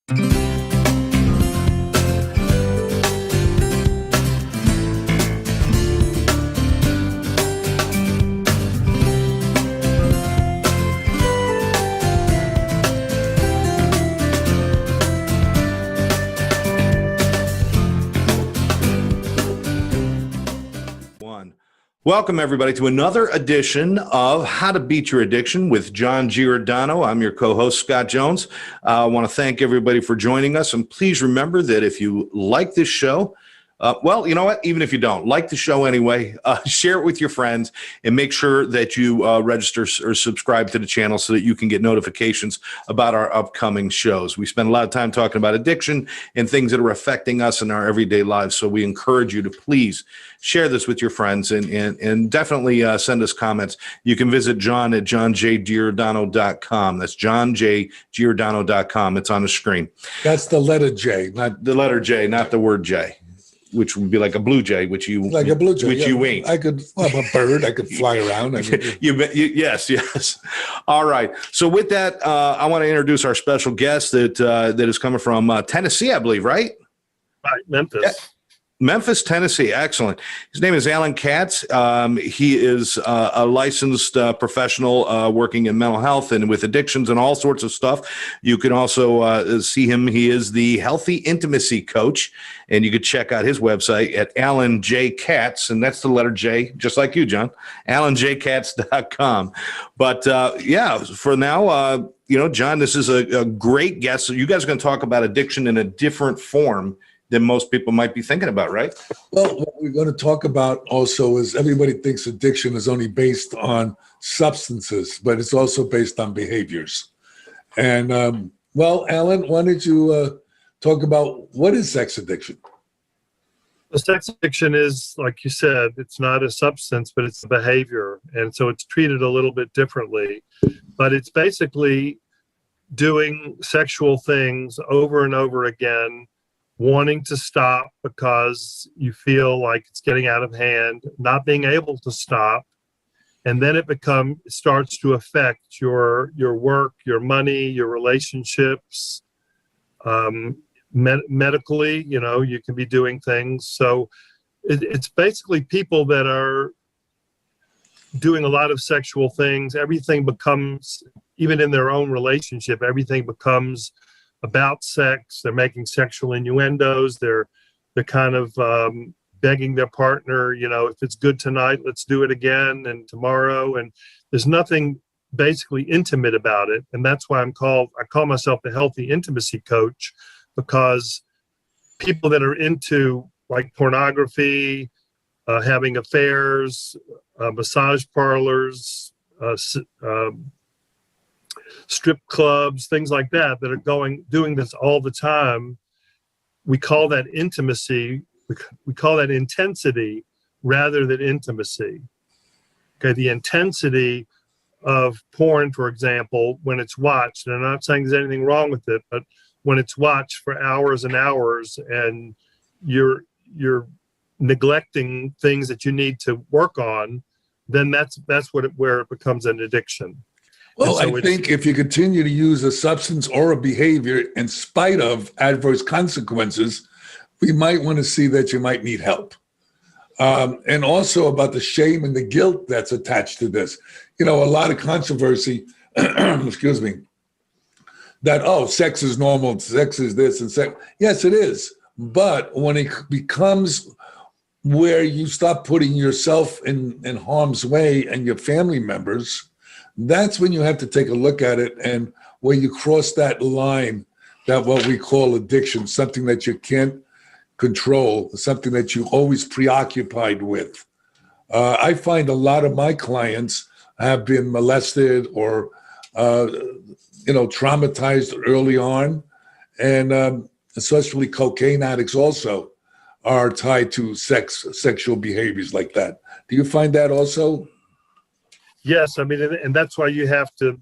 Welcome, everybody, to another edition of How to Beat Your Addiction with John Giordano. I'm your co-host, Scott Jones. I want to thank everybody for joining us. And please remember that if you like this show, well, you know what? Even if you don't like the show anyway, share it with your friends and make sure that you register or subscribe to the channel so that you can get notifications about our upcoming shows. We spend a lot of time talking about addiction and things that are affecting us in our everyday lives. So we encourage you to please share this with your friends and definitely send us comments. You can visit John at johnjgiordano.com. That's johnjgiordano.com. It's on the screen. That's the letter J, not the letter J, not the word J. Which would be like a blue jay, which you like a blue jay, which you ain't. I'm a bird. I could fly around. Yes. All right. So with that, I want to introduce our special guest that is coming from Tennessee, I believe, right? Right, Memphis. Yeah. Memphis, Tennessee. Excellent. His name is Allan Katz. He is a licensed professional working in mental health and with addictions and all sorts of stuff. You can also see him. He is the Healthy Intimacy Coach, and you can check out his website at Allan J. Katz, and that's the letter J, just like you, John, AllanJKatz.com. But for now, John, this is a great guest. So you guys are going to talk about addiction in a different form than most people might be thinking about, right? Well, what we're going to talk about also is everybody thinks addiction is only based on substances, but it's also based on behaviors. And, Allan, why don't you talk about what is sex addiction? The sex addiction is, like you said, it's not a substance, but it's a behavior. And so it's treated a little bit differently. But it's basically doing sexual things over and over again, wanting to stop because you feel like it's getting out of hand, not being able to stop, and then it starts to affect your work, your money, your relationships, medically. You can be doing things. So it's basically people that are doing a lot of sexual things. Everything becomes, even in their own relationship, everything becomes about sex. They're making sexual innuendos. They're kind of begging their partner, if it's good tonight, let's do it again, and tomorrow. And there's nothing basically intimate about it. And that's why I call myself the Healthy Intimacy Coach, because people that are into like pornography, having affairs, massage parlors, strip clubs, things like that are doing this all the time. We call that intimacy. We call that intensity rather than intimacy. Okay, the intensity of porn, for example, when it's watched, and I'm not saying there's anything wrong with it, but when it's watched for hours and hours and you're neglecting things that you need to work on, then that's where it becomes an addiction. Well, so I think if you continue to use a substance or a behavior in spite of adverse consequences, we might want to see that you might need help. And also about the shame and the guilt that's attached to this. A lot of controversy, excuse me, that, sex is normal, sex is this and sex. Yes, it is. But when it becomes where you stop putting yourself in harm's way and your family members, that's when you have to take a look at it, and where you cross that line, that what we call addiction, something that you can't control, something that you're always preoccupied with. I find a lot of my clients have been molested or, traumatized early on, and especially cocaine addicts also are tied to sexual behaviors like that. Do you find that also? Yes, and that's why you have to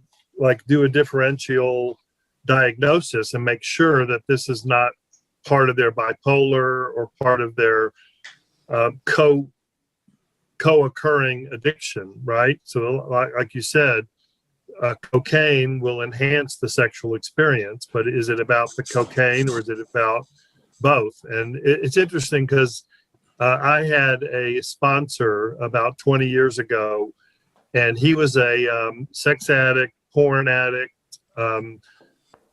do a differential diagnosis and make sure that this is not part of their bipolar or part of their co-occurring addiction, right? So like you said, cocaine will enhance the sexual experience, but is it about the cocaine or is it about both? And it's interesting because I had a sponsor about 20 years ago, and he was a sex addict, porn addict,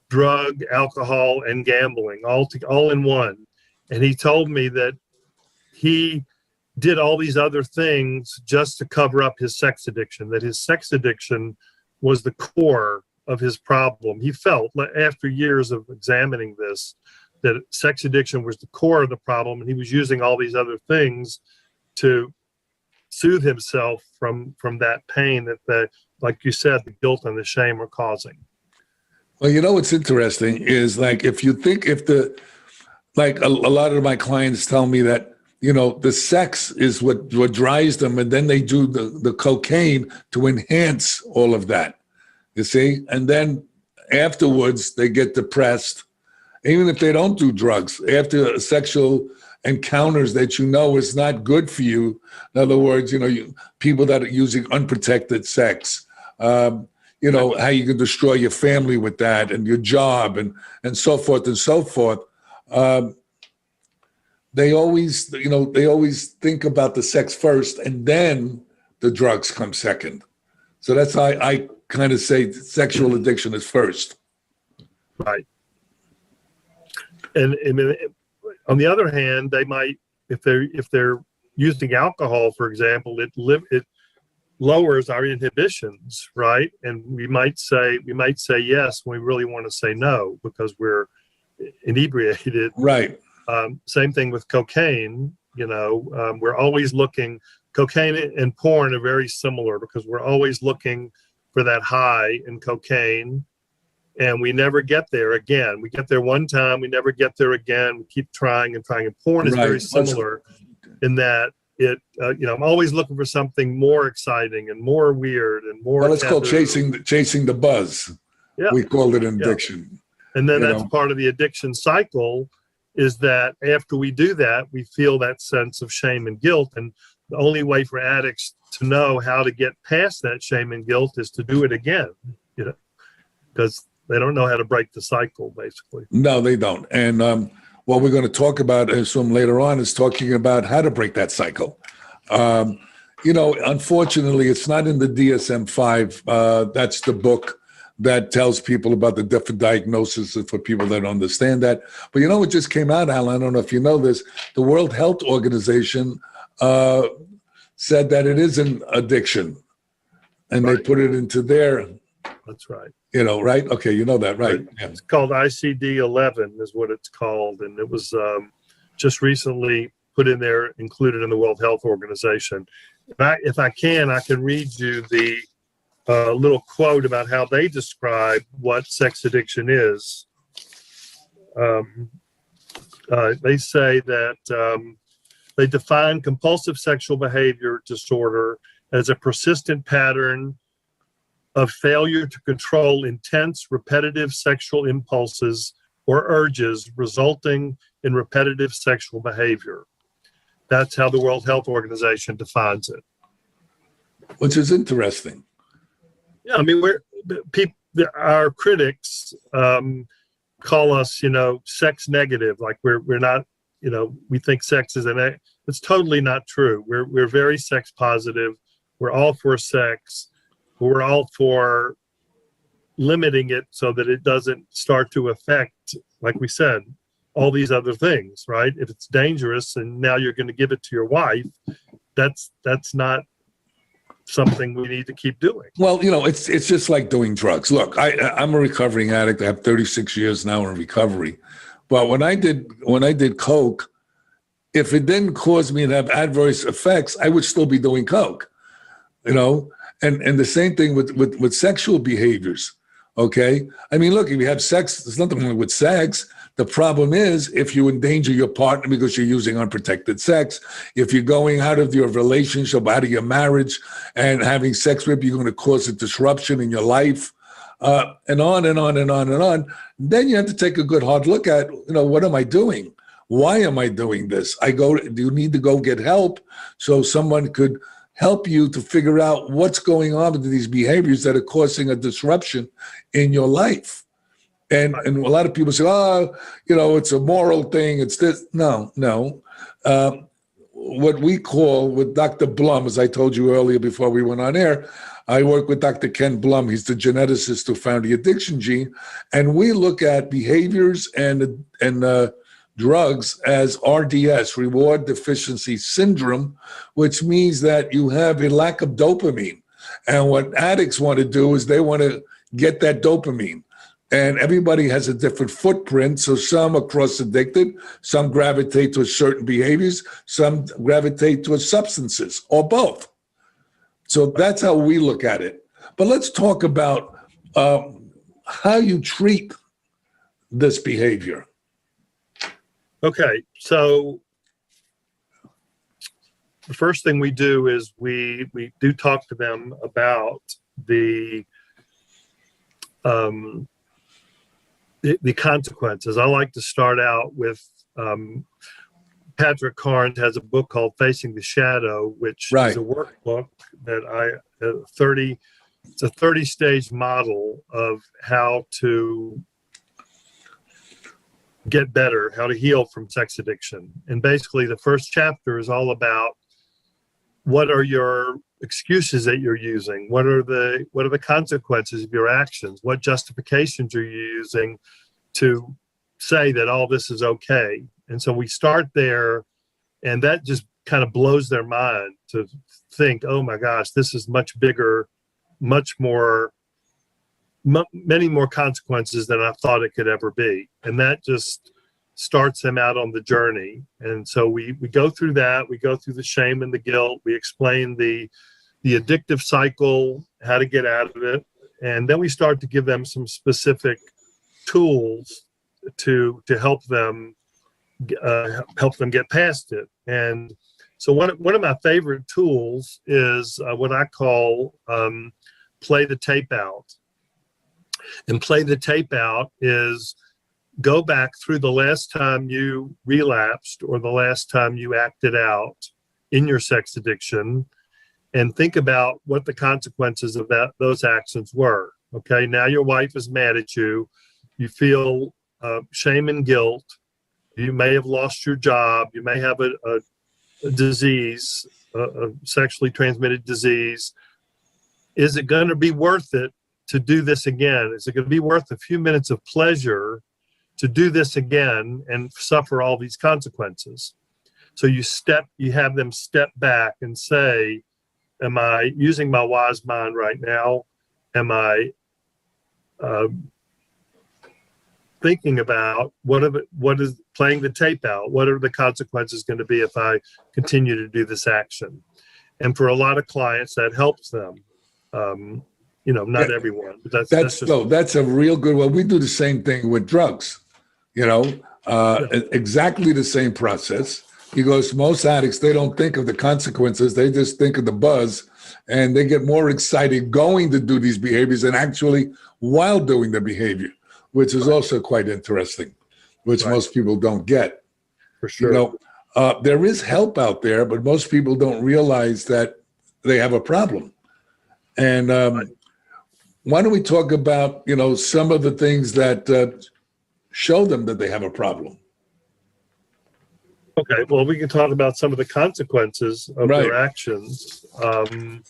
drug, alcohol, and gambling, all in one. And he told me that he did all these other things just to cover up his sex addiction, that his sex addiction was the core of his problem. He felt, after years of examining this, that sex addiction was the core of the problem, and he was using all these other things to soothe himself from that pain that like you said, the guilt and the shame are causing. Well, you know what's interesting is, like, if you think, like a lot of my clients tell me that, you know, the sex is what drives them, and then they do the cocaine to enhance all of that, you see? And then afterwards they get depressed, even if they don't do drugs, after sexual encounters that you know is not good for you. In other words, you know, people that are using unprotected sex, you know, how you can destroy your family with that, and your job, and so forth and so forth. They always think about the sex first, and then the drugs come second. So that's how I kind of say sexual addiction is first. Right. And on the other hand, they might, if they're using alcohol, for example, it lowers our inhibitions, right? And we might say yes when we really want to say no because we're inebriated. Right. Same thing with cocaine. You know, we're always looking. Cocaine and porn are very similar because we're always looking for that high in cocaine, and we never get there again. We get there one time, we never get there again. We keep trying and trying. And porn is very similar in that it, you know, I'm always looking for something more exciting and more weird and more. Well, it's called chasing the buzz. Yeah. We call it addiction. Yeah. And then that's part of the addiction cycle, is that after we do that, we feel that sense of shame and guilt. And the only way for addicts to know how to get past that shame and guilt is to do it again, you know, because they don't know how to break the cycle, basically. No, they don't. And what we're going to talk about some later on is talking about how to break that cycle. You know, unfortunately, it's not in the DSM-5. That's the book that tells people about the different diagnoses for people that understand that. But you know what just came out, Alan? I don't know if you know this. The World Health Organization said that it is an addiction, and they put it into their. That's right. You know, right? Okay, you know that, right? Yeah. It's called ICD-11 is what it's called, and it was just recently put in there, included in the World Health Organization. If I can read you the little quote about how they describe what sex addiction is. They say that they define compulsive sexual behavior disorder as a persistent pattern of failure to control intense, repetitive sexual impulses or urges resulting in repetitive sexual behavior. That's how the World Health Organization defines it. Which is interesting. Yeah, I mean, our critics call us, you know, sex negative. Like we're not, you know, we think sex is it's totally not true. We're very sex positive. We're all for sex. We're all for limiting it so that it doesn't start to affect, like we said, all these other things, right? If it's dangerous and now you're going to give it to your wife, that's not something we need to keep doing. Well, you know, it's just like doing drugs. Look, I'm a recovering addict. I have 36 years now in recovery. But when I did coke, if it didn't cause me to have adverse effects, I would still be doing coke, you know? And the same thing with sexual behaviors, okay? I mean, look, if you have sex, there's nothing wrong with sex. The problem is if you endanger your partner because you're using unprotected sex, if you're going out of your relationship, out of your marriage, and having sex with, you're going to cause a disruption in your life, and on and on and on and on. Then you have to take a good hard look at, you know, what am I doing? Why am I doing this? Do you need to go get help so someone could help you to figure out what's going on with these behaviors that are causing a disruption in your life. And a lot of people say, oh, it's a moral thing. It's this. No. What we call with Dr. Blum, as I told you earlier before we went on air, I work with Dr. Ken Blum. He's the geneticist who found the addiction gene. And we look at behaviors and drugs as RDS, reward deficiency syndrome, which means that you have a lack of dopamine. And what addicts want to do is they want to get that dopamine. And everybody has a different footprint. So some are cross-addicted, some gravitate to certain behaviors, some gravitate to substances, or both. So that's how we look at it. But let's talk about how you treat this behavior. Okay, so the first thing we do is we do talk to them about the consequences. I like to start out with Patrick Carnes has a book called Facing the Shadow, which is a workbook that it's a 30-stage model of how to get better, how to heal from sex addiction. And basically the first chapter is all about what are your excuses that you're using? What are the consequences of your actions? What justifications are you using to say that all this is okay? And so we start there, and that just kind of blows their mind to think, oh my gosh, this is much bigger, many more consequences than I thought it could ever be. And that just starts them out on the journey. And so we go through that, we go through the shame and the guilt, we explain the addictive cycle, how to get out of it. And then we start to give them some specific tools to help them get past it. And so one of my favorite tools is what I call play the tape out. And play the tape out is go back through the last time you relapsed or the last time you acted out in your sex addiction, and think about what the consequences of those actions were. Okay, now your wife is mad at you. You feel shame and guilt. You may have lost your job. You may have a disease, a sexually transmitted disease. Is it going to be worth it to do this again? Is it going to be worth a few minutes of pleasure to do this again and suffer all these consequences? So you have them step back and say, am I using my wise mind right now? Am I thinking about what is playing the tape out? What are the consequences going to be if I continue to do this action? And for a lot of clients, that helps them. Not everyone, but that's a real good one. We do the same thing with drugs, exactly the same process. Because most addicts, they don't think of the consequences. They just think of the buzz, and they get more excited going to do these behaviors than actually while doing the behavior, which is also quite interesting, which most people don't get. For sure. There is help out there, but most people don't realize that they have a problem. And why don't we talk about, some of the things that show them that they have a problem? Okay, well, we can talk about some of the consequences of their actions. And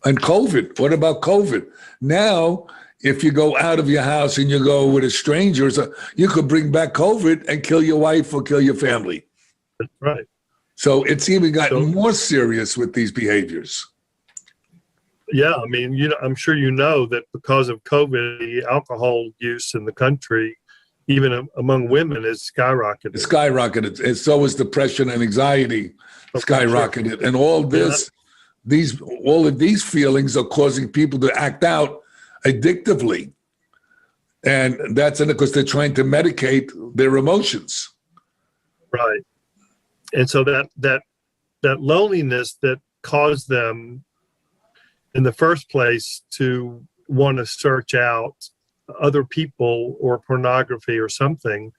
COVID, what about COVID? Now, if you go out of your house and you go with a stranger, you could bring back COVID and kill your wife or kill your family. Right. So it's even gotten more serious with these behaviors. Yeah, I mean, I'm sure you know that because of COVID, the alcohol use in the country, even among women, is skyrocketed. It's skyrocketed. And so is depression and anxiety skyrocketed. Sure. And all this, all of these feelings are causing people to act out addictively. And that's because they're trying to medicate their emotions. Right. And so that loneliness that caused them in the first place to want to search out other people or pornography or something.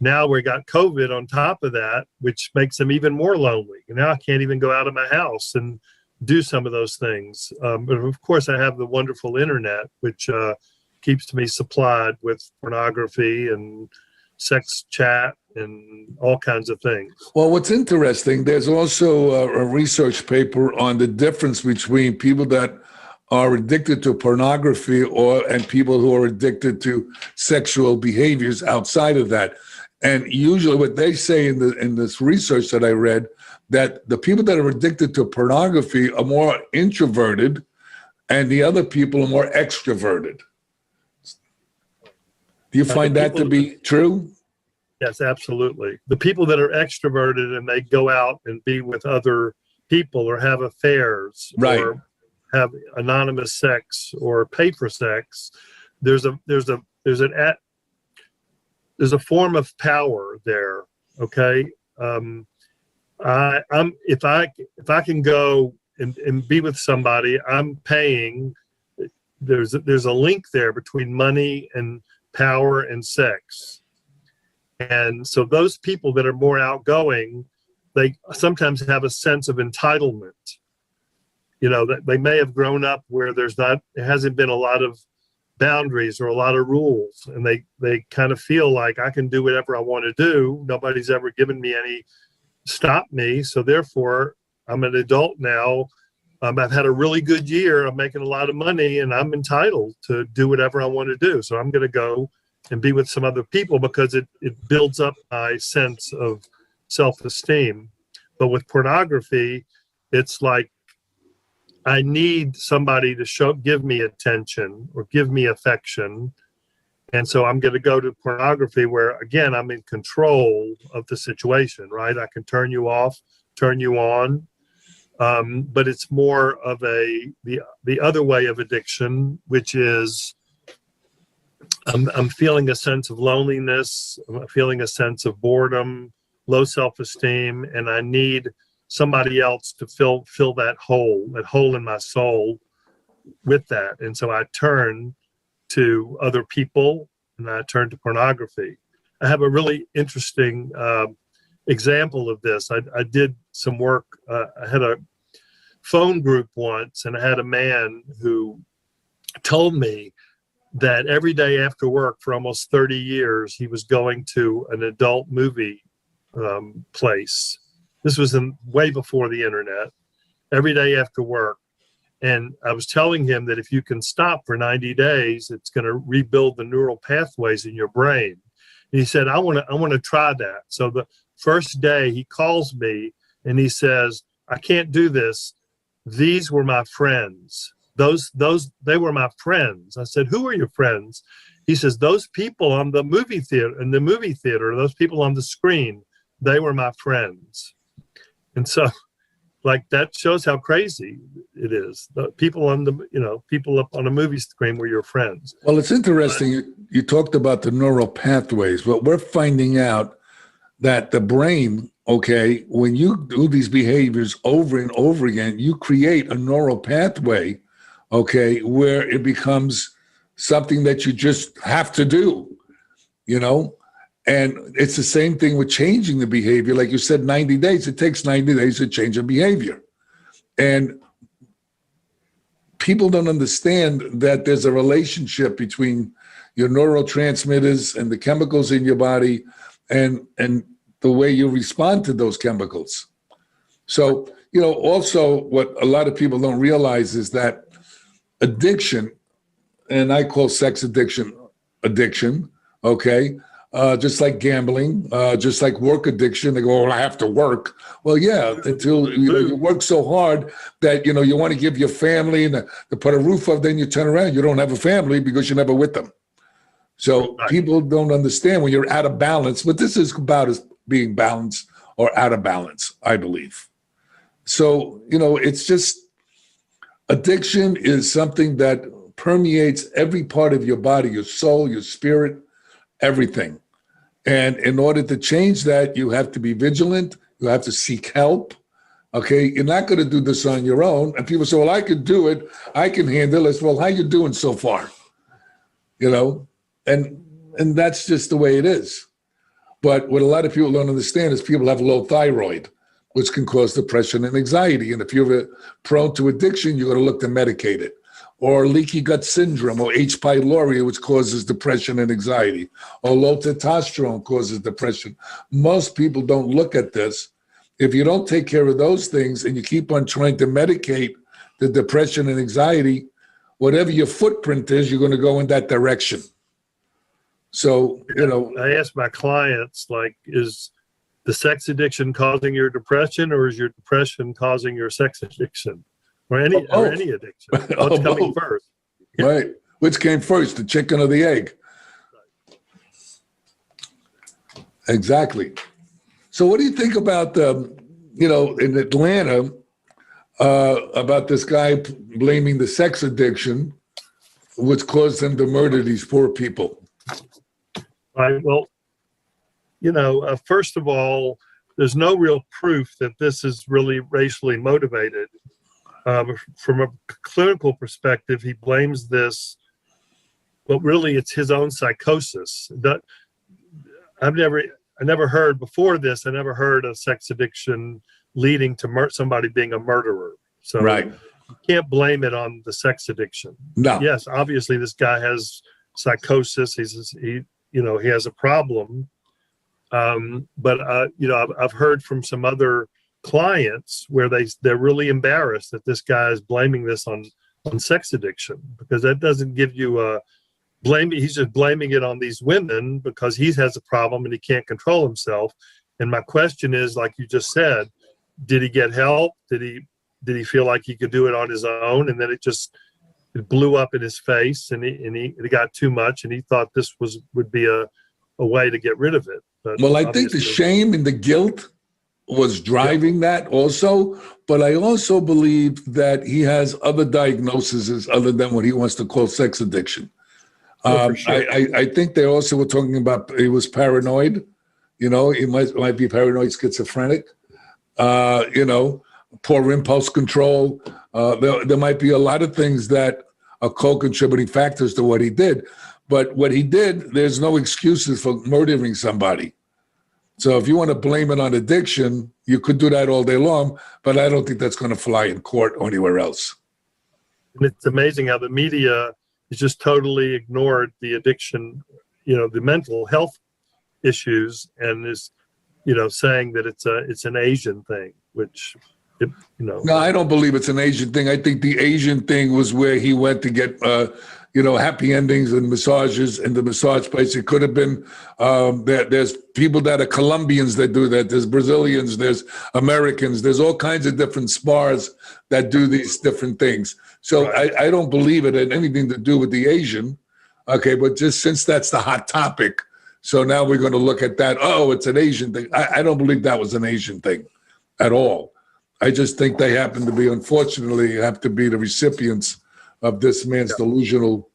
Now we got COVID on top of that, which makes them even more lonely. Now I can't even go out of my house and do some of those things. But of course, I have the wonderful internet, which keeps me supplied with pornography and sex chat and all kinds of things. Well, what's interesting, there's also a research paper on the difference between people that are addicted to pornography and people who are addicted to sexual behaviors outside of that. And usually what they say in this research that I read, that the people that are addicted to pornography are more introverted and the other people are more extroverted. Do you find that to be true? Yes, absolutely. The people that are extroverted and they go out and be with other people or have affairs, right, or have anonymous sex or pay for sex, there's a form of power there. Okay. If I can go and be with somebody, I'm paying. There's a link there between money and power and sex. And so those people that are more outgoing, they sometimes have a sense of entitlement. You know, that they may have grown up where there hasn't been a lot of boundaries or a lot of rules, and they kind of feel like I can do whatever I want to do. Nobody's ever given me any stop me, so therefore I'm an adult now. I've had a really good year. I'm making a lot of money, and I'm entitled to do whatever I want to do. So I'm going to go and be with some other people because it builds up my sense of self-esteem. But with pornography, it's like I need somebody to give me attention or give me affection. And so I'm going to go to pornography where, again, I'm in control of the situation, right? I can turn you off, turn you on. But it's more of the other way of addiction, which is I'm feeling a sense of loneliness, I'm feeling a sense of boredom, low self-esteem, and I need somebody else to fill that hole in my soul with that. And so I turn to other people and I turn to pornography. I have a really interesting example of this. I did some work. I had a phone group once, and I had a man who told me that every day after work for almost 30 years, he was going to an adult movie place. This was way before the internet, every day after work. And I was telling him that if you can stop for 90 days, it's going to rebuild the neural pathways in your brain. And he said, I want to try that. So the first day he calls me and he says, I can't do this. These were my friends. They were my friends. I said, who are your friends? He says, those people on the movie theater, those people on the screen, they were my friends. And so, like, that shows how crazy it is. The people people up on a movie screen were your friends. Well, it's interesting. You talked about the neural pathways. Well, we're finding out that the brain, okay, when you do these behaviors over and over again, you create a neural pathway, okay, where it becomes something that you just have to do, you know? And it's the same thing with changing the behavior. Like you said, 90 days, it takes 90 days to change a behavior. And people don't understand that there's a relationship between your neurotransmitters and the chemicals in your body and the way you respond to those chemicals. So, also what a lot of people don't realize is that addiction, and I call sex addiction, okay? Just like gambling, just like work addiction. They go, well, I have to work. Well, yeah, until you work so hard that, you want to give your family and to put a roof up, then you turn around, you don't have a family because you're never with them. So people don't understand when you're out of balance, but this is about as being balanced or out of balance, I believe. So, it's just addiction is something that permeates every part of your body, your soul, your spirit, everything. And in order to change that, you have to be vigilant. You have to seek help. Okay. You're not going to do this on your own. And people say, well, I can do it. I can handle it. Well, how you doing so far? And that's just the way it is. But what a lot of people don't understand is people have low thyroid. which can cause depression and anxiety. And if you're prone to addiction, you're going to look to medicate it. Or leaky gut syndrome, or H. pylori, which causes depression and anxiety, or low testosterone causes depression. Most people don't look at this. If you don't take care of those things and you keep on trying to medicate the depression and anxiety, whatever your footprint is, you're going to go in that direction. So, I ask my clients, like, is the sex addiction causing your depression, or is your depression causing your sex addiction? Or any addiction. What's coming first? Right. Which came first, the chicken or the egg? Exactly. So what do you think about, in Atlanta, about this guy blaming the sex addiction, which caused him to murder these poor people? Right. Well, first of all, there's no real proof that this is really racially motivated. From a clinical perspective, he blames this, but really it's his own psychosis. That I never heard before this. I never heard of sex addiction leading to somebody being a murderer. So right. You can't blame it on the sex addiction. No. Yes, obviously this guy has psychosis. He has a problem. But I've heard from some other clients where they're really embarrassed that this guy is blaming this on sex addiction, because that doesn't give you a blame. He's just blaming it on these women because he has a problem and he can't control himself. And my question is, like you just said, did he get help? Did he feel like he could do it on his own? And then it blew up in his face, and he got too much, and he thought this would be a way to get rid of it. But well, I think the shame and the guilt was driving that also, but I also believe that he has other diagnoses other than what he wants to call sex addiction. For sure. I think they also were talking about he was paranoid. He might be paranoid schizophrenic. Poor impulse control. There might be a lot of things that are co-contributing factors to what he did. But what he did, there's no excuses for murdering somebody. So if you want to blame it on addiction, you could do that all day long, but I don't think that's going to fly in court or anywhere else. And it's amazing how the media has just totally ignored the addiction, the mental health issues, and is, saying that it's an Asian thing, which, No, I don't believe it's an Asian thing. I think the Asian thing was where he went to get, happy endings and massages in the massage place. It could have been, there's people that are Colombians that do that. There's Brazilians, there's Americans, there's all kinds of different spas that do these different things. So right. I don't believe it had anything to do with the Asian. Okay, but just since that's the hot topic, so now we're going to look at that. Oh, it's an Asian thing. I don't believe that was an Asian thing at all. I just think they happen to be, unfortunately, have to be the recipients of this man's delusional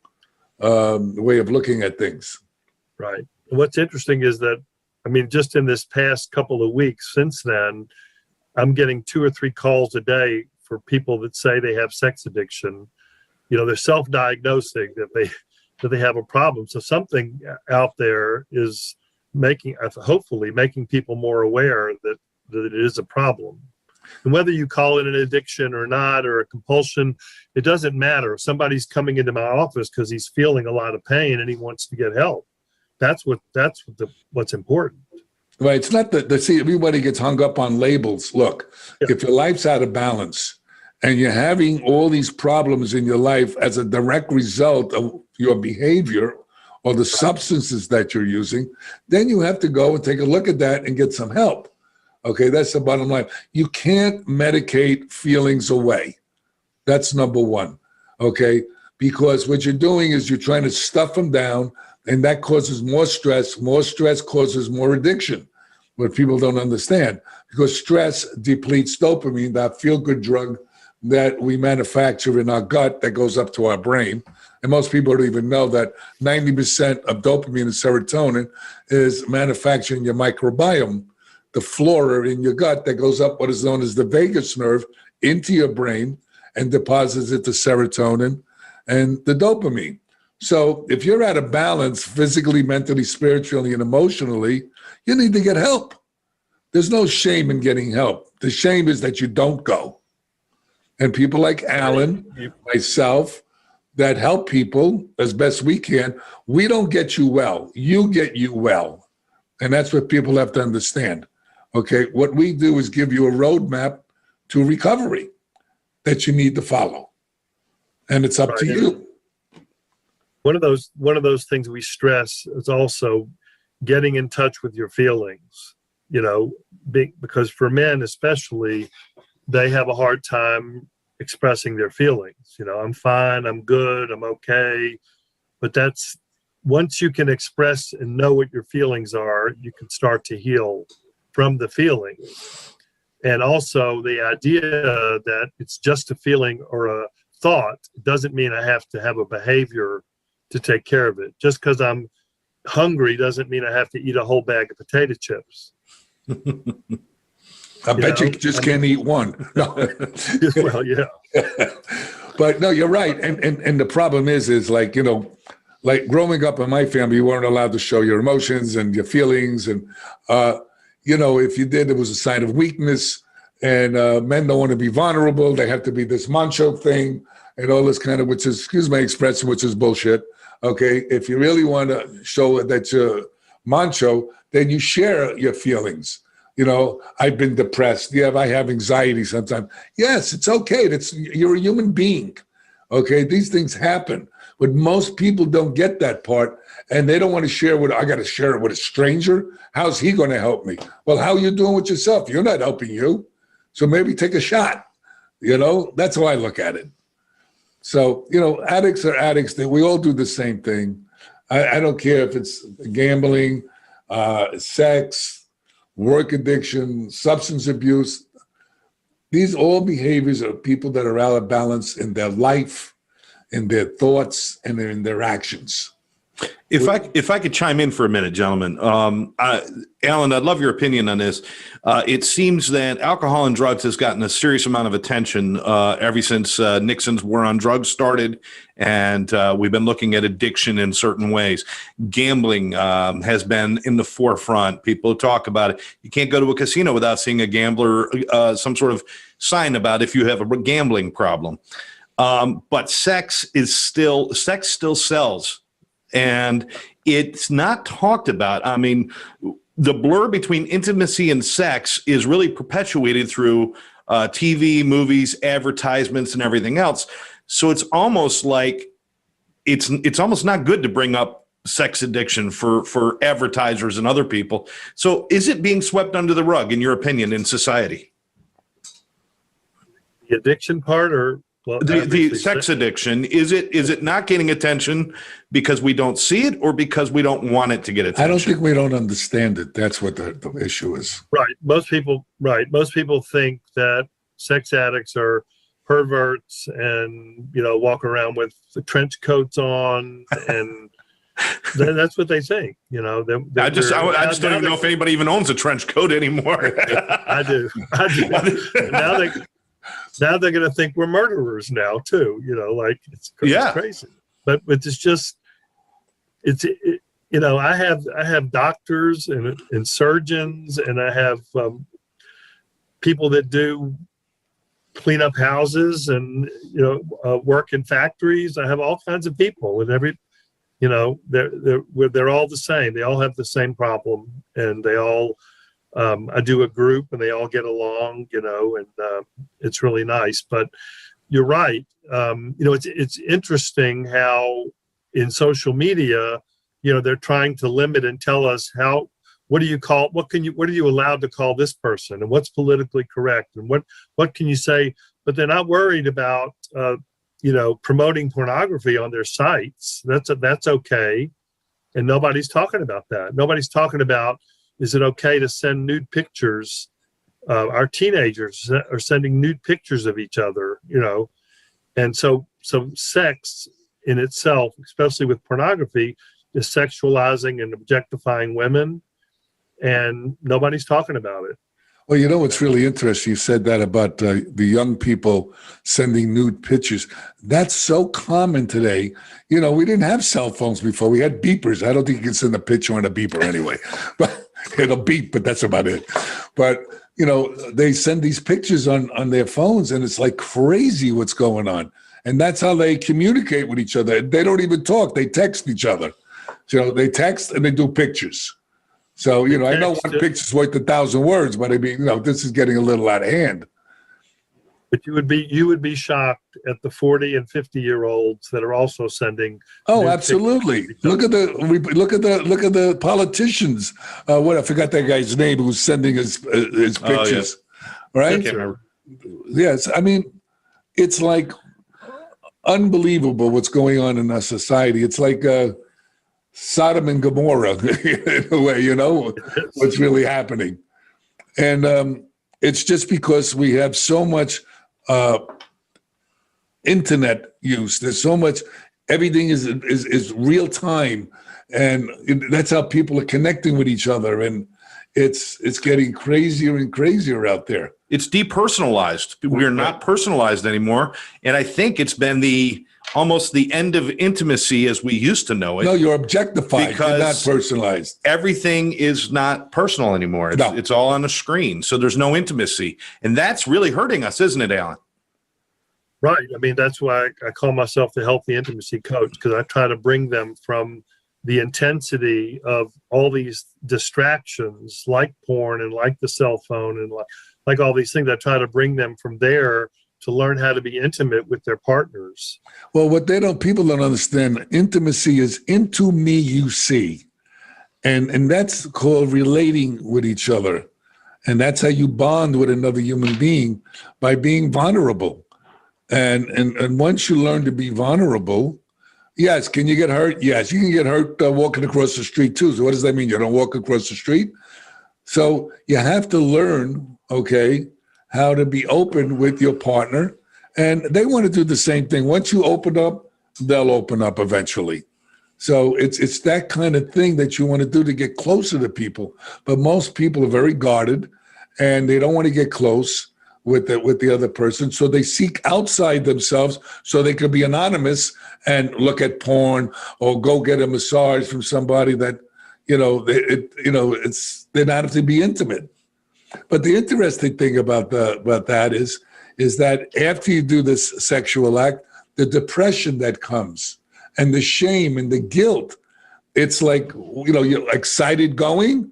way of looking at things. Right. What's interesting is that, just in this past couple of weeks since then, I'm getting 2 or 3 calls a day for people that say they have sex addiction. They're self-diagnosing that they have a problem. So something out there is hopefully making people more aware that it is a problem. And whether you call it an addiction or not, or a compulsion, it doesn't matter. If somebody's coming into my office because he's feeling a lot of pain and he wants to get help, that's what's important. Right. It's not see, everybody gets hung up on labels. Look, if your life's out of balance and you're having all these problems in your life as a direct result of your behavior or the substances that you're using, then you have to go and take a look at that and get some help. Okay, that's the bottom line. You can't medicate feelings away. That's number one, okay? Because what you're doing is you're trying to stuff them down, and that causes more stress. More stress causes more addiction, what people don't understand. Because stress depletes dopamine, that feel-good drug that we manufacture in our gut that goes up to our brain. And most people don't even know that 90% of dopamine and serotonin is manufactured in your microbiome, the flora in your gut that goes up what is known as the vagus nerve into your brain and deposits it to serotonin and the dopamine. So if you're out of balance physically, mentally, spiritually, and emotionally, you need to get help. there's no shame in getting help. The shame is that you don't go. And people like Allan, myself, that help people as best we can, we don't get you well. You get you well. And that's what people have to understand. Okay, what we do is give you a roadmap to recovery that you need to follow. And it's up to you. One of those things we stress is also getting in touch with your feelings, because for men especially, they have a hard time expressing their feelings. I'm fine, I'm good, I'm okay. But that's, once you can express and know what your feelings are, you can start to heal from the feelings. And also the idea that it's just a feeling or a thought doesn't mean I have to have a behavior to take care of it. Just because I'm hungry doesn't mean I have to eat a whole bag of potato chips. I bet you just can't eat one. No. Well, yeah. But no, you're right. And the problem is like, like growing up in my family, you weren't allowed to show your emotions and your feelings. And, if you did, it was a sign of weakness. And men don't want to be vulnerable. They have to be this macho thing and all this kind of, which is, excuse my expression, which is bullshit. Okay. If you really want to show that you're macho, then you share your feelings. I've been depressed. Yeah, I have anxiety sometimes. Yes, it's okay. You're a human being. Okay, these things happen. But most people don't get that part, and they don't want to share I got to share it with a stranger. How's he going to help me? Well, how are you doing with yourself? You're not helping you. So maybe take a shot. That's how I look at it. So, addicts are addicts. We all do the same thing. I don't care if it's gambling, sex, work addiction, substance abuse. These all behaviors are people that are out of balance in their life, in their thoughts, and in their actions. If I could chime in for a minute, gentlemen, Allan, I'd love your opinion on this. It seems that alcohol and drugs has gotten a serious amount of attention ever since Nixon's war on drugs started, and we've been looking at addiction in certain ways. Gambling has been in the forefront. People talk about it. You can't go to a casino without seeing a gambler, some sort of sign about if you have a gambling problem. But sex still sells. And it's not talked about. I mean, the blur between intimacy and sex is really perpetuated through TV, movies, advertisements, and everything else. So it's almost like it's almost not good to bring up sex addiction for advertisers and other people. So is it being swept under the rug, in your opinion, in society? The addiction part, or? Well, the sex addiction, is it not getting attention because we don't see it or because we don't want it to get attention? I don't think we don't understand it. That's what the issue is. Right. Most people think that sex addicts are perverts and, walk around with the trench coats on, and that's what they think. I just don't even know if anybody even owns a trench coat anymore. I do. Now they're going to think we're murderers now too, it's crazy. But it's just, I have doctors and surgeons, and I have people that do clean up houses and, work in factories. I have all kinds of people, and they're all the same. They all have the same problem, and they all, I do a group and they all get along, and it's really nice. But you're right. It's interesting how in social media, they're trying to limit and tell us what are you allowed to call this person, and what's politically correct, and what can you say? But they're not worried about, promoting pornography on their sites. That's okay. And nobody's talking about that. Nobody's talking about, is it okay to send nude pictures? Our teenagers are sending nude pictures of each other, and so sex in itself, especially with pornography, is sexualizing and objectifying women, and nobody's talking about it. Well, what's really interesting, you said that about the young people sending nude pictures. That's so common today. We didn't have cell phones before. We had beepers. I don't think you can send a picture on a beeper anyway. But it'll beep, but that's about it. but they send these pictures on their phones, and it's like crazy what's going on. And that's how they communicate with each other. They don't even talk; they text each other. They text and they do pictures. So I know one picture's worth 1,000 words, but I mean, this is getting a little out of hand. But you would be shocked at the 40 and 50-year-olds that are also sending. Oh, absolutely! Look at the politicians. I forgot that guy's name who's sending his pictures. Oh, yes. Right? I can't remember. Yes, I mean, it's like unbelievable what's going on in our society. It's like Sodom and Gomorrah in a way. What's really happening, and it's just because we have so much internet use. There's so much. Everything is real time, and that's how people are connecting with each other. And it's getting crazier and crazier out there. It's depersonalized. We're not personalized anymore, and I think it's been almost the end of intimacy as we used to know it. No, you're objectified. Because you're not personalized. Everything is not personal anymore. It's all on a screen. So there's no intimacy. And that's really hurting us, isn't it, Allan? Right. I mean, that's why I call myself the healthy intimacy coach, because I try to bring them from the intensity of all these distractions like porn and like the cell phone and like all these things. I try to bring them from there to learn how to be intimate with their partners. Well, people don't understand, intimacy is into me you see. And that's called relating with each other. And that's how you bond with another human being, by being vulnerable. And once you learn to be vulnerable, yes, can you get hurt? Yes, you can get hurt walking across the street too. So what does that mean? You don't walk across the street? So you have to learn, how to be open with your partner. And they want to do the same thing. Once you open up, they'll open up eventually. So it's that kind of thing that you want to do to get closer to people. But most people are very guarded, and they don't want to get close with the other person. So they seek outside themselves so they can be anonymous and look at porn or go get a massage from somebody that, they not have to be intimate. But the interesting thing about that is that after you do this sexual act, the depression that comes and the shame and the guilt, it's like, you're excited going,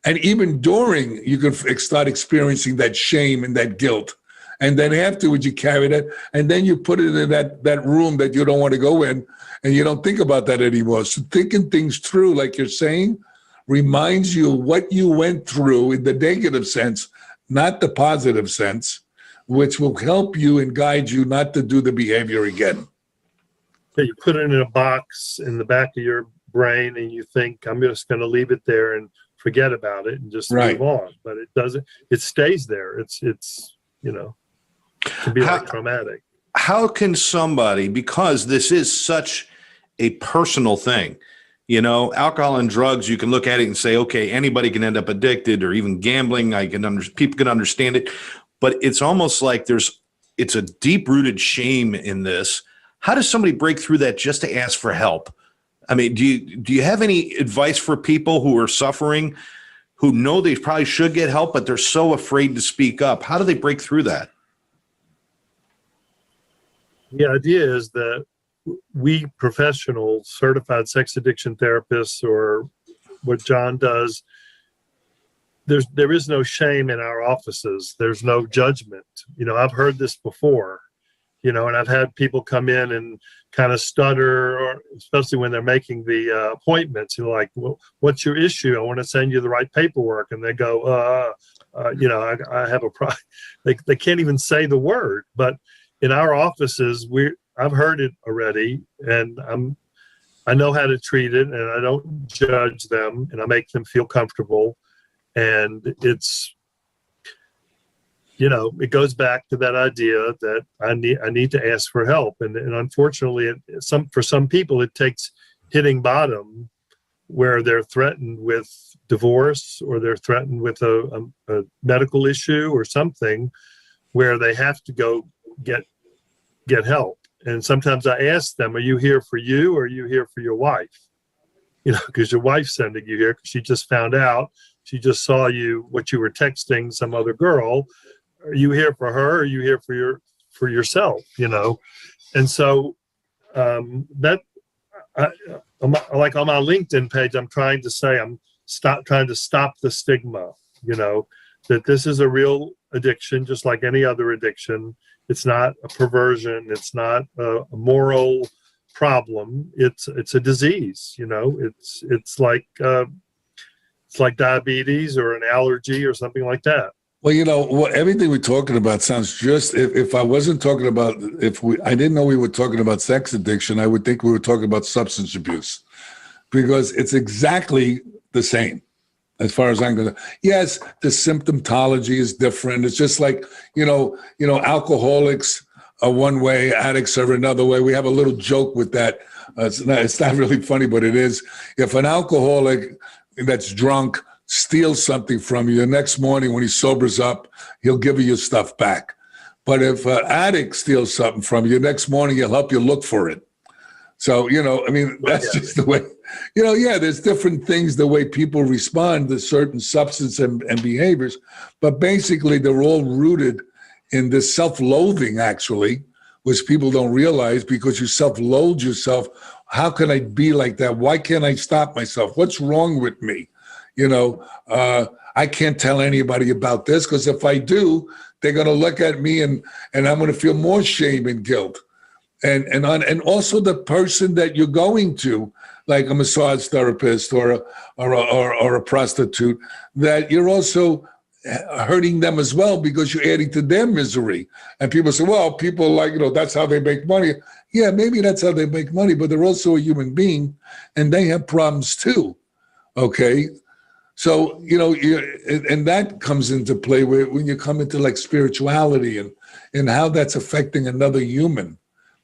and even during, you can start experiencing that shame and that guilt. And then afterwards, you carry that, and then you put it in that room that you don't want to go in, and you don't think about that anymore. So thinking things through, like you're saying, reminds you of what you went through in the negative sense, not the positive sense, which will help you and guide you not to do the behavior again. You put it in a box in the back of your brain, and you think, I'm just going to leave it there and forget about it and just move on. But it doesn't. It stays there. It can be like traumatic. How can somebody, because this is such a personal thing, alcohol and drugs, you can look at it and say, okay, anybody can end up addicted, or even gambling. People can understand it, but it's almost like it's a deep-rooted shame in this. How does somebody break through that just to ask for help? I mean, do you have any advice for people who are suffering, who know they probably should get help, but they're so afraid to speak up? How do they break through that? The idea is that we professionals, certified sex addiction therapists, or what John does, there is no shame in our offices. There's no judgment. I've heard this before, and I've had people come in and kind of stutter, or especially when they're making the appointments, like, well, what's your issue? I want to send you the right paperwork. And they go, I have a problem. They can't even say the word. But in our offices, I've heard it already, and I know how to treat it, and I don't judge them, and I make them feel comfortable. And it's, it goes back to that idea that I need to ask for help. And unfortunately, for some people, it takes hitting bottom, where they're threatened with divorce, or they're threatened with a medical issue or something, where they have to go get help. And sometimes I ask them, are you here for you, or are you here for your wife? Because your wife's sending you here because she just found out She just saw what you were texting some other girl. Are you here for her? Or are you here for yourself? And so that like on my LinkedIn page, I'm trying to say trying to stop the stigma. That this is a real addiction, just like any other addiction. It's not a perversion. It's not a moral problem. It's a disease. It's like diabetes or an allergy or something like that. Well, everything we're talking about sounds just, if I wasn't talking about, I didn't know we were talking about sex addiction, I would think we were talking about substance abuse, because it's exactly the same as far as I'm concerned. Yes, the symptomatology is different. It's just like, alcoholics are one way, addicts are another way. We have a little joke with that. It's not really funny, but it is. If an alcoholic that's drunk steals something from you, the next morning when he sobers up, he'll give you your stuff back. But if an addict steals something from you, the next morning he'll help you look for it. So, that's just the way, there's different things, the way people respond to certain substances and behaviors, but basically they're all rooted in this self-loathing, actually, which people don't realize, because you self-loathe yourself. How can I be like that? Why can't I stop myself? What's wrong with me? I can't tell anybody about this, because if I do, they're going to look at me and I'm going to feel more shame and guilt. And also the person that you're going to, like a massage therapist or a prostitute, that you're also hurting them as well, because you're adding to their misery. And people say, well, people that's how they make money. Yeah, maybe that's how they make money, but they're also a human being and they have problems too. Okay. So, and that comes into play when you come into like spirituality and how that's affecting another human,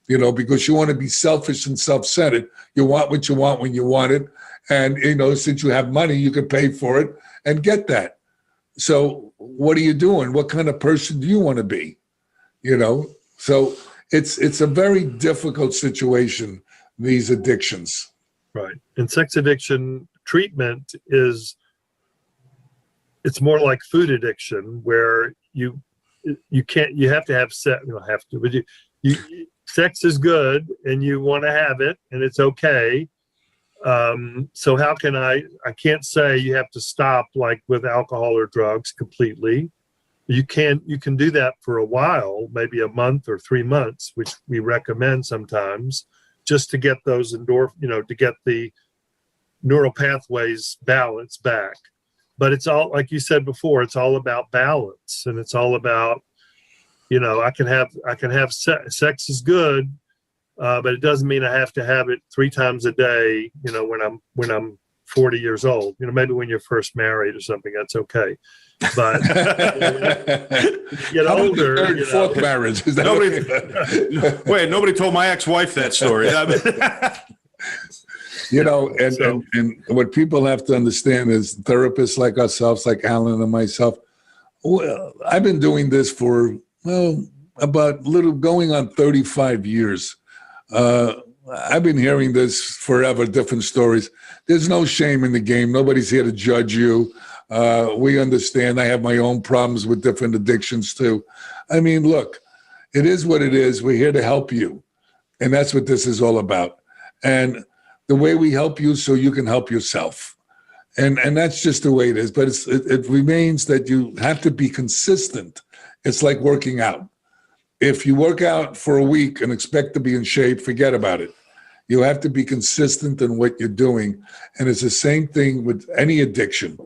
because you want to be selfish and self-centered. You want what you want when you want it. And, since you have money, you can pay for it and get that. So what are you doing? What kind of person do you want to be? So it's a very difficult situation, these addictions. Right. And sex addiction treatment it's more like food addiction, where you have to have sex. You don't have to, but sex is good and you want to have it and it's okay. So how can I can't say you have to stop like with alcohol or drugs completely. You can do that for a while, maybe a month or 3 months, which we recommend sometimes, just to get those to get the neural pathways balance back. But it's all, like you said before, it's all about balance, and it's all about, I can have sex is good, but it doesn't mean I have to have it 3 times a day, when I'm 40 years old. Maybe when you're first married or something, that's okay. But get older, third, fourth marriage. Is that Wait, nobody told my ex-wife that story. And what people have to understand is therapists like ourselves, like Allan and myself, well, I've been doing this for, going on 35 years. I've been hearing this forever, different stories. There's no shame in the game. Nobody's here to judge you. We understand. I have my own problems with different addictions too. Look, it is what it is. We're here to help you. And that's what this is all about. And the way we help you so you can help yourself. And that's just the way it is. But it remains that you have to be consistent. It's like working out. If you work out for a week and expect to be in shape, forget about it. You have to be consistent in what you're doing. And it's the same thing with any addiction.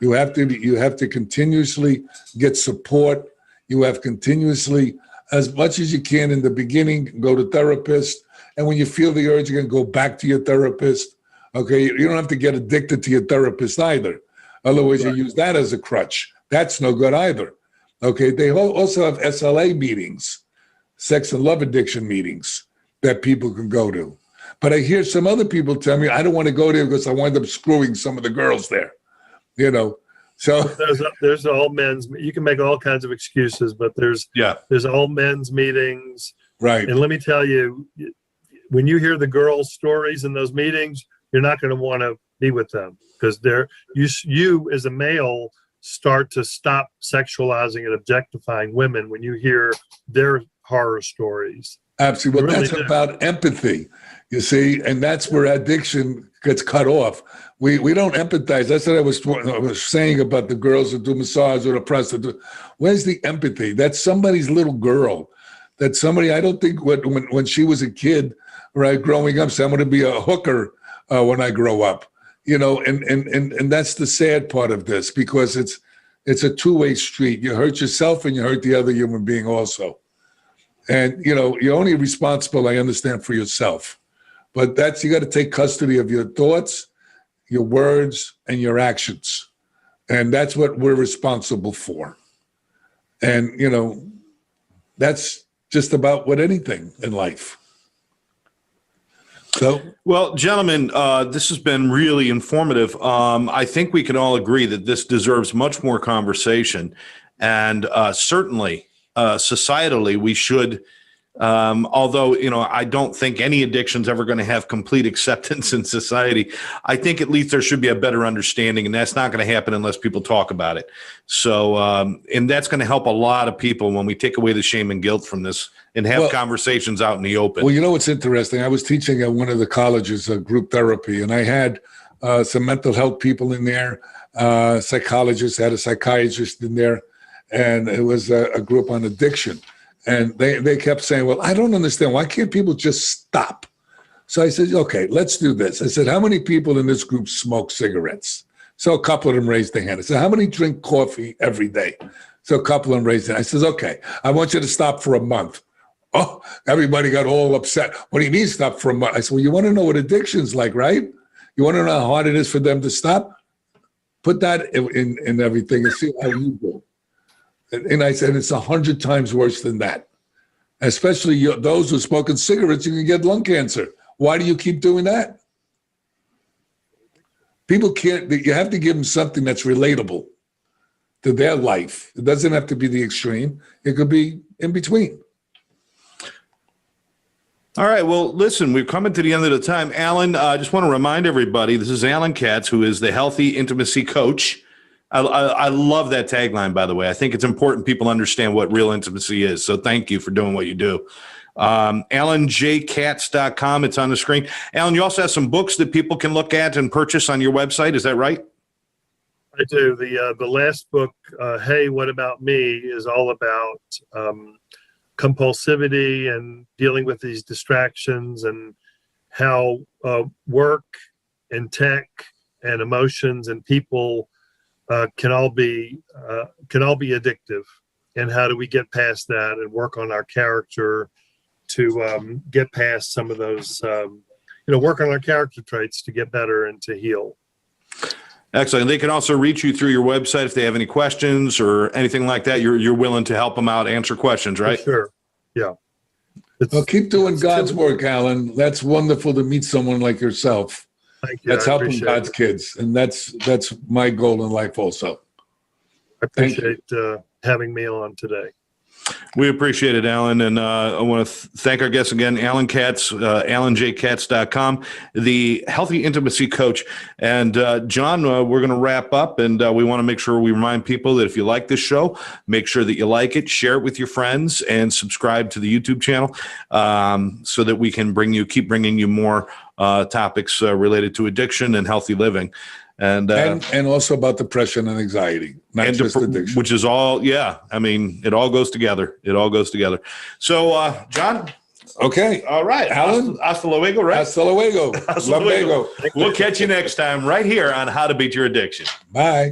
You have to continuously get support. You have continuously, as much as you can in the beginning, go to therapist. And when you feel the urge, you can go back to your therapist. Okay, you don't have to get addicted to your therapist either. Otherwise, you use that as a crutch. That's no good either. Okay, they also have SLA meetings, sex and love addiction meetings that people can go to. But I hear some other people tell me, I don't want to go there because I wind up screwing some of the girls there. So there's all men's. You can make all kinds of excuses, but there's all men's meetings. Right. And let me tell you, when you hear the girls' stories in those meetings, you're not going to want to be with them, because you as a male start to stop sexualizing and objectifying women when you hear their horror stories. Absolutely. Well, Really that's about empathy, you see, and that's where addiction gets cut off. We don't empathize. That's what I was saying about the girls that do massage or the prostitute. Where's the empathy? That's somebody's little girl. That's somebody, I don't think when she was a kid, right, growing up, said, I'm going to be a hooker when I grow up. You know, and that's the sad part of this, because it's a two-way street. You hurt yourself and you hurt the other human being also. And, you know, you're only responsible, I understand, for yourself. But you got to take custody of your thoughts, your words, and your actions. And that's what we're responsible for. And, you know, that's just about with anything in life. So, well, gentlemen, this has been really informative. I think we can all agree that this deserves much more conversation, and certainly societally we should. Although, you know, I don't think any addiction's ever going to have complete acceptance in society. I think at least there should be a better understanding, and that's not going to happen unless people talk about it. So, and that's going to help a lot of people when we take away the shame and guilt from this and have conversations out in the open. Well, you know what's interesting? I was teaching at one of the colleges, group therapy, and I had some mental health people in there, psychologists, had a psychiatrist in there, and it was a group on addiction. And they kept saying, well, I don't understand. Why can't people just stop? So I said, okay, let's do this. I said, how many people in this group smoke cigarettes? So a couple of them raised their hand. I said, how many drink coffee every day? So a couple of them raised their hand. I said, okay, I want you to stop for a month. Oh, everybody got all upset. What do you mean stop for a month? I said, well, you want to know what addiction's like, right? You want to know how hard it is for them to stop? Put that in everything and see how you do. And I said, it's 100 times worse than that. Especially those who are smoking cigarettes, you can get lung cancer. Why do you keep doing that? People can't, you have to give them something that's relatable to their life. It doesn't have to be the extreme. It could be in between. All right. Well, listen, we're coming to the end of the time. Allan, I just want to remind everybody, this is Allan Katz, who is the Healthy Intimacy Coach. I love that tagline, by the way. I think it's important people understand what real intimacy is. So thank you for doing what you do. AllanJKatz.com. It's on the screen. Allan, you also have some books that people can look at and purchase on your website. Is that right? I do. The last book, Hey, What About Me, is all about compulsivity and dealing with these distractions, and how work and tech and emotions and people can all be addictive, and how do we get past that and work on our character to get past some of those, work on our character traits to get better and to heal. Excellent. They can also reach you through your website if they have any questions or anything like that. You're willing to help them out, answer questions, right? For sure. Yeah. Well, keep doing God's work, Allan. That's wonderful to meet someone like yourself. Thank you. That's helping God's kids, and that's my goal in life also. I appreciate having me on today. We appreciate it, Allan, and I want to thank our guest again, Allan Katz, AllanJKatz.com, the Healthy Intimacy Coach. And John, we're going to wrap up, and we want to make sure we remind people that if you like this show, make sure that you like it, share it with your friends, and subscribe to the YouTube channel so that we can keep bringing you more topics related to addiction and healthy living. And also about depression and anxiety, not just addiction. Which is all, I mean, it all goes together. It all goes together. So, John. Okay. All right. Allan. Hasta luego, right? Hasta luego. Hasta luego. We'll catch you next time right here on How to Beat Your Addiction. Bye.